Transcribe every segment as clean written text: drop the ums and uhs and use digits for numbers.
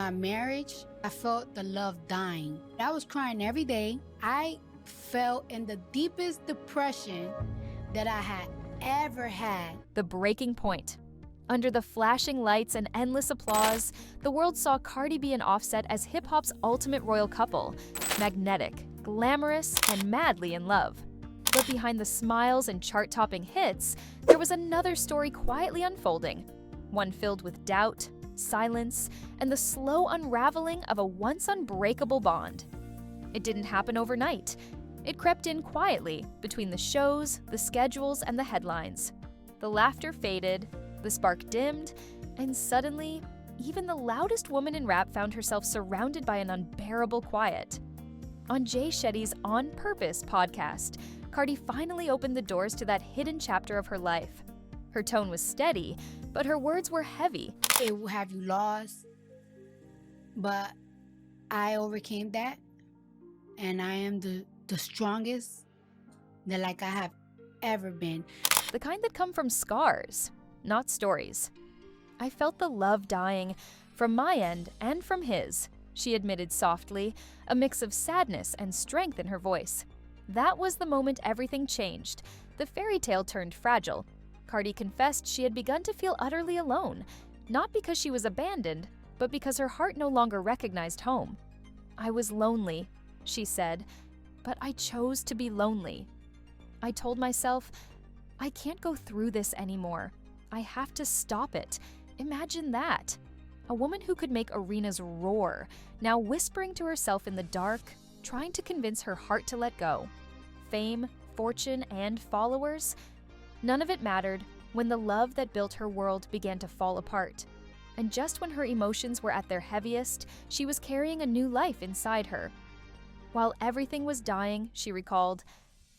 my marriage, I felt the love dying. I was crying every day. I felt in the deepest depression that I had ever had. The breaking point. Under the flashing lights and endless applause, the world saw Cardi B and Offset as hip-hop's ultimate royal couple, magnetic, glamorous, and madly in love. But behind the smiles and chart-topping hits, there was another story quietly unfolding, one filled with doubt, silence, and the slow unraveling of a once unbreakable bond. It didn't happen overnight. It crept in quietly between the shows, the schedules, and the headlines. The laughter faded, the spark dimmed, and suddenly, even the loudest woman in rap found herself surrounded by an unbearable quiet. On Shetty's On Purpose podcast, Cardi finally opened the doors to that hidden chapter of her life. Her tone was steady, but her words were heavy. It will have you lost, but I overcame that, and I am the strongest that I have ever been. The kind that come from scars, not stories. I felt the love dying from my end and from his, she admitted softly, a mix of sadness and strength in her voice. That was the moment everything changed. The fairy tale turned fragile. Cardi confessed she had begun to feel utterly alone, not because she was abandoned, but because her heart no longer recognized home. I was lonely, she said, but I chose to be lonely. I told myself, I can't go through this anymore. I have to stop it. Imagine that. A woman who could make arenas roar, now whispering to herself in the dark, trying to convince her heart to let go. Fame, fortune, and followers? None of it mattered when the love that built her world began to fall apart. And just when her emotions were at their heaviest, she was carrying a new life inside her. While everything was dying, she recalled,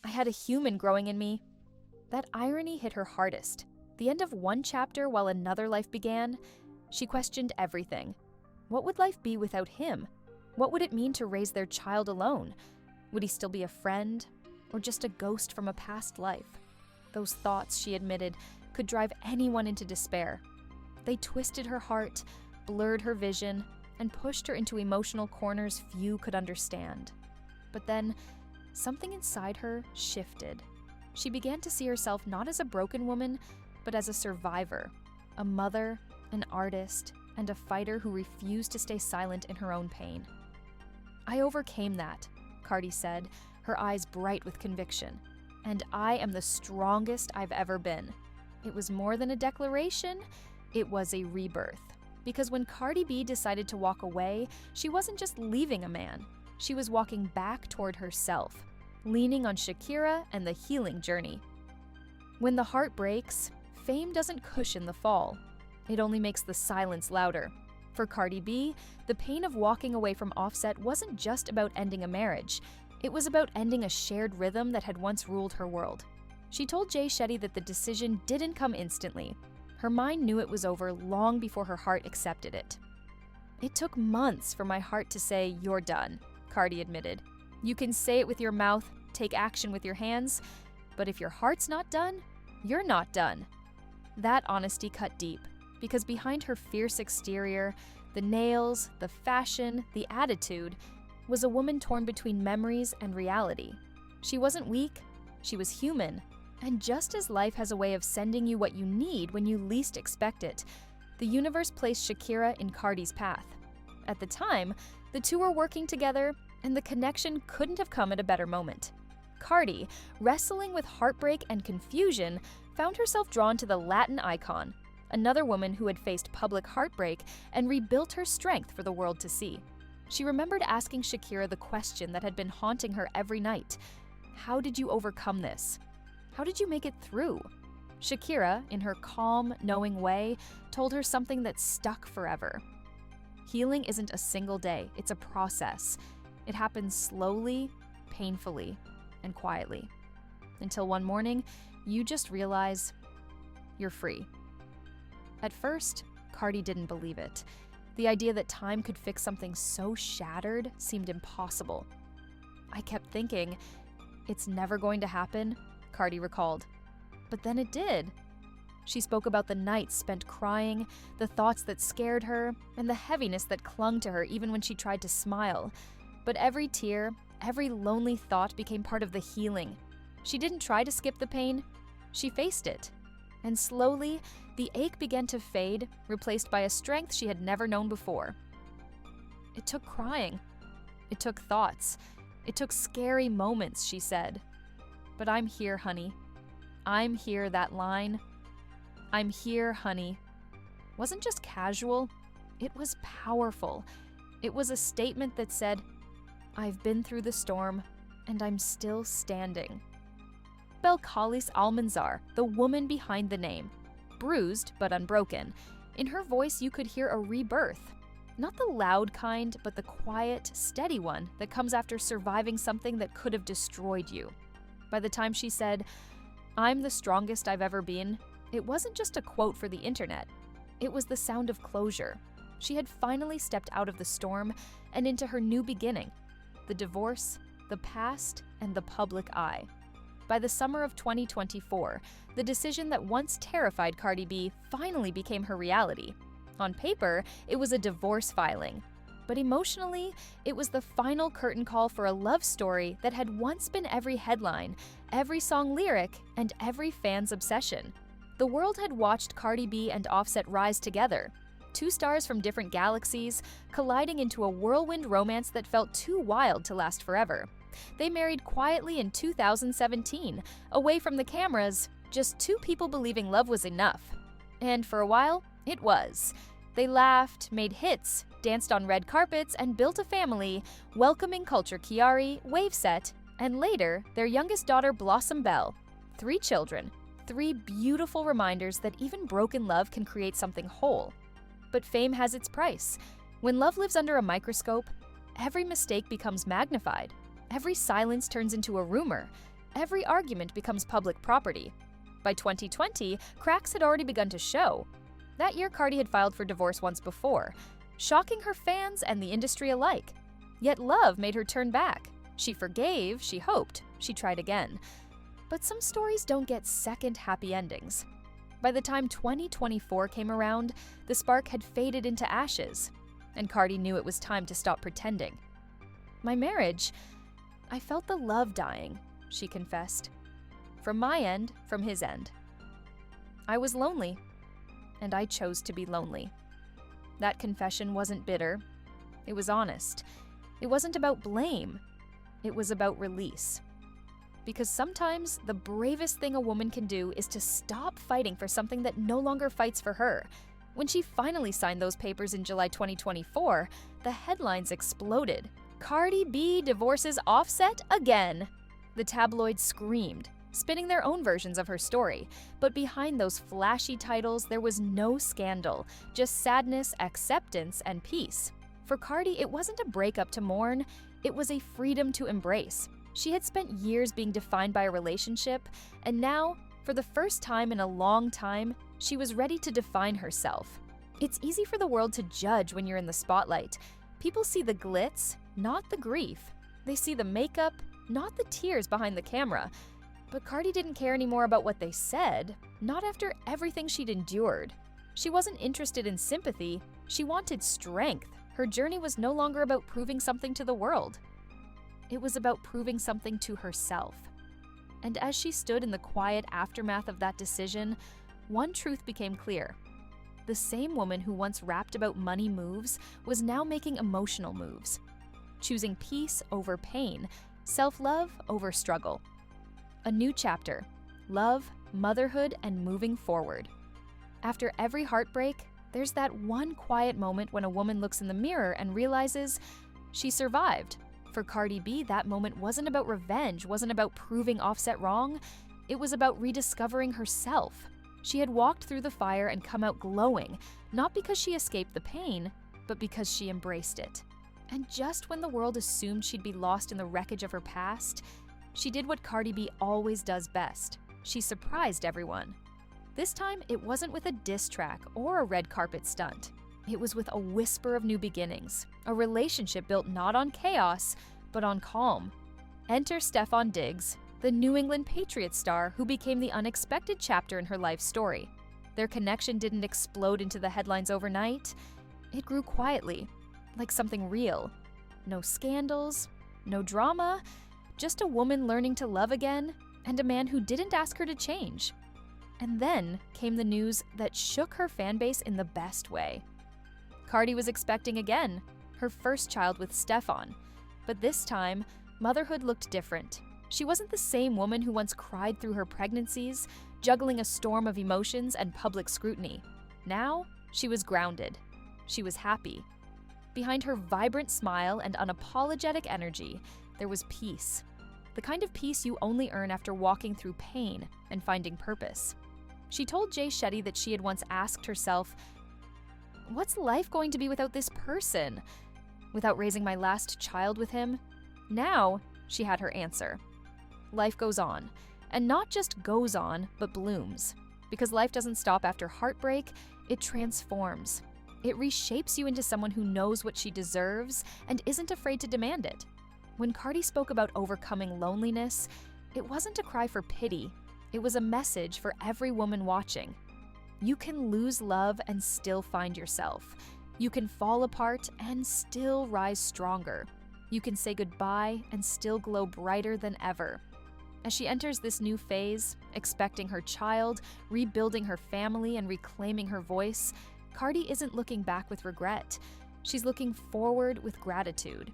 I had a human growing in me. That irony hit her hardest. The end of one chapter while another life began, she questioned everything. What would life be without him? What would it mean to raise their child alone? Would he still be a friend, or just a ghost from a past life? Those thoughts, she admitted, could drive anyone into despair. They twisted her heart, blurred her vision, and pushed her into emotional corners few could understand. But then, something inside her shifted. She began to see herself not as a broken woman, but as a survivor, a mother, an artist, and a fighter who refused to stay silent in her own pain. I overcame that, Cardi said, her eyes bright with conviction. And I am the strongest I've ever been. It was more than a declaration, it was a rebirth. Because when Cardi B decided to walk away, she wasn't just leaving a man. She was walking back toward herself, leaning on Shakira and the healing journey. When the heart breaks, fame doesn't cushion the fall. It only makes the silence louder. For Cardi B, the pain of walking away from Offset wasn't just about ending a marriage. It was about ending a shared rhythm that had once ruled her world. She told Shetty that the decision didn't come instantly. Her mind knew it was over long before her heart accepted it. It took months for my heart to say, "You're done," Cardi admitted. You can say it with your mouth, take action with your hands, but if your heart's not done, you're not done. That honesty cut deep, because behind her fierce exterior, the nails, the fashion, the attitude, was a woman torn between memories and reality. She wasn't weak, she was human. And just as life has a way of sending you what you need when you least expect it, the universe placed Shakira in Cardi's path. At the time, the two were working together, and the connection couldn't have come at a better moment. Cardi, wrestling with heartbreak and confusion, found herself drawn to the Latin icon, another woman who had faced public heartbreak and rebuilt her strength for the world to see. She remembered asking Shakira the question that had been haunting her every night. How did you overcome this? How did you make it through? Shakira, in her calm, knowing way, told her something that stuck forever. Healing isn't a single day, it's a process. It happens slowly, painfully, and quietly. Until one morning, you just realize you're free. At first, Cardi didn't believe it. The idea that time could fix something so shattered seemed impossible. I kept thinking, it's never going to happen, Cardi recalled. But then it did. She spoke about the nights spent crying, the thoughts that scared her, and the heaviness that clung to her even when she tried to smile. But every tear, every lonely thought became part of the healing. She didn't try to skip the pain, she faced it. And slowly, the ache began to fade, replaced by a strength she had never known before. It took crying. It took thoughts. It took scary moments, she said. But I'm here, honey. I'm here, that line. I'm here, honey. Wasn't just casual. It was powerful. It was a statement that said, I've been through the storm, and I'm still standing. Belcalis Almanzar, the woman behind the name. Bruised but unbroken. In her voice, you could hear a rebirth. Not the loud kind, but the quiet, steady one that comes after surviving something that could have destroyed you. By the time she said, I'm the strongest I've ever been, it wasn't just a quote for the internet. It was the sound of closure. She had finally stepped out of the storm and into her new beginning. The divorce, the past, and the public eye. By the summer of 2024, the decision that once terrified Cardi B finally became her reality. On paper, it was a divorce filing. But emotionally, it was the final curtain call for a love story that had once been every headline, every song lyric, and every fan's obsession. The world had watched Cardi B and Offset rise together. Two stars from different galaxies, colliding into a whirlwind romance that felt too wild to last forever. They married quietly in 2017, away from the cameras, just two people believing love was enough. And for a while, it was. They laughed, made hits, danced on red carpets, and built a family, welcoming Culture Chiari, Waveset, and later, their youngest daughter Blossom Bell. 3 children, 3 beautiful reminders that even broken love can create something whole. But fame has its price. When love lives under a microscope, every mistake becomes magnified. Every silence turns into a rumor. Every argument becomes public property. By 2020, cracks had already begun to show. That year, Cardi had filed for divorce once before, shocking her fans and the industry alike. Yet love made her turn back. She forgave, she hoped, she tried again. But some stories don't get second happy endings. By the time 2024 came around, the spark had faded into ashes, and Cardi knew it was time to stop pretending. My marriage, I felt the love dying, she confessed. From my end, from his end. I was lonely, and I chose to be lonely. That confession wasn't bitter. It was honest. It wasn't about blame. It was about release. Because sometimes the bravest thing a woman can do is to stop fighting for something that no longer fights for her. When she finally signed those papers in July 2024, the headlines exploded. Cardi B divorces Offset again. The tabloids screamed, spinning their own versions of her story. But behind those flashy titles, there was no scandal, just sadness, acceptance, and peace. For Cardi, it wasn't a breakup to mourn, it was a freedom to embrace. She had spent years being defined by a relationship, and now, for the first time in a long time, she was ready to define herself. It's easy for the world to judge when you're in the spotlight. People see the glitz, not the grief. They see the makeup, not the tears behind the camera. But Cardi didn't care anymore about what they said, not after everything she'd endured. She wasn't interested in sympathy, she wanted strength. Her journey was no longer about proving something to the world. It was about proving something to herself. And as she stood in the quiet aftermath of that decision, one truth became clear. The same woman who once rapped about money moves was now making emotional moves, choosing peace over pain, self-love over struggle. A new chapter, love, motherhood, and moving forward. After every heartbreak, there's that one quiet moment when a woman looks in the mirror and realizes she survived. For Cardi B, that moment wasn't about revenge, wasn't about proving Offset wrong. It was about rediscovering herself. She had walked through the fire and come out glowing, not because she escaped the pain, but because she embraced it. And just when the world assumed she'd be lost in the wreckage of her past, she did what Cardi B always does best. She surprised everyone. This time, it wasn't with a diss track or a red carpet stunt. It was with a whisper of new beginnings, a relationship built not on chaos, but on calm. Enter Stefon Diggs, the New England Patriots star who became the unexpected chapter in her life story. Their connection didn't explode into the headlines overnight. It grew quietly, like something real. No scandals, no drama, just a woman learning to love again, and a man who didn't ask her to change. And then came the news that shook her fanbase in the best way. Cardi was expecting again, her first child with Stefan. But this time, motherhood looked different. She wasn't the same woman who once cried through her pregnancies, juggling a storm of emotions and public scrutiny. Now, she was grounded. She was happy. Behind her vibrant smile and unapologetic energy, there was peace. The kind of peace you only earn after walking through pain and finding purpose. She told Shetty that she had once asked herself, "What's life going to be without this person? Without raising my last child with him?" Now, she had her answer. Life goes on, and not just goes on, but blooms. Because life doesn't stop after heartbreak, it transforms. It reshapes you into someone who knows what she deserves and isn't afraid to demand it. When Cardi spoke about overcoming loneliness, it wasn't a cry for pity. It was a message for every woman watching. You can lose love and still find yourself. You can fall apart and still rise stronger. You can say goodbye and still glow brighter than ever. As she enters this new phase, expecting her child, rebuilding her family, and reclaiming her voice, Cardi isn't looking back with regret. She's looking forward with gratitude.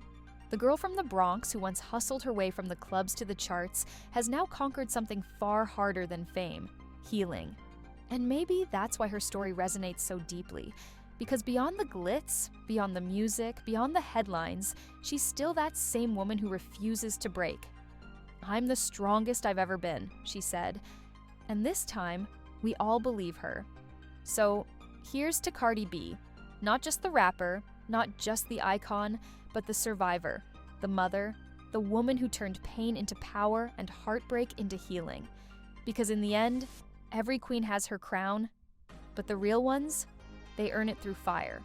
The girl from the Bronx who once hustled her way from the clubs to the charts has now conquered something far harder than fame: healing. And maybe that's why her story resonates so deeply. Because beyond the glitz, beyond the music, beyond the headlines, she's still that same woman who refuses to break. "I'm the strongest I've ever been," she said. And this time, we all believe her. So here's to Cardi B. Not just the rapper, not just the icon, but the survivor, the mother, the woman who turned pain into power and heartbreak into healing. Because in the end, every queen has her crown, but the real ones, they earn it through fire.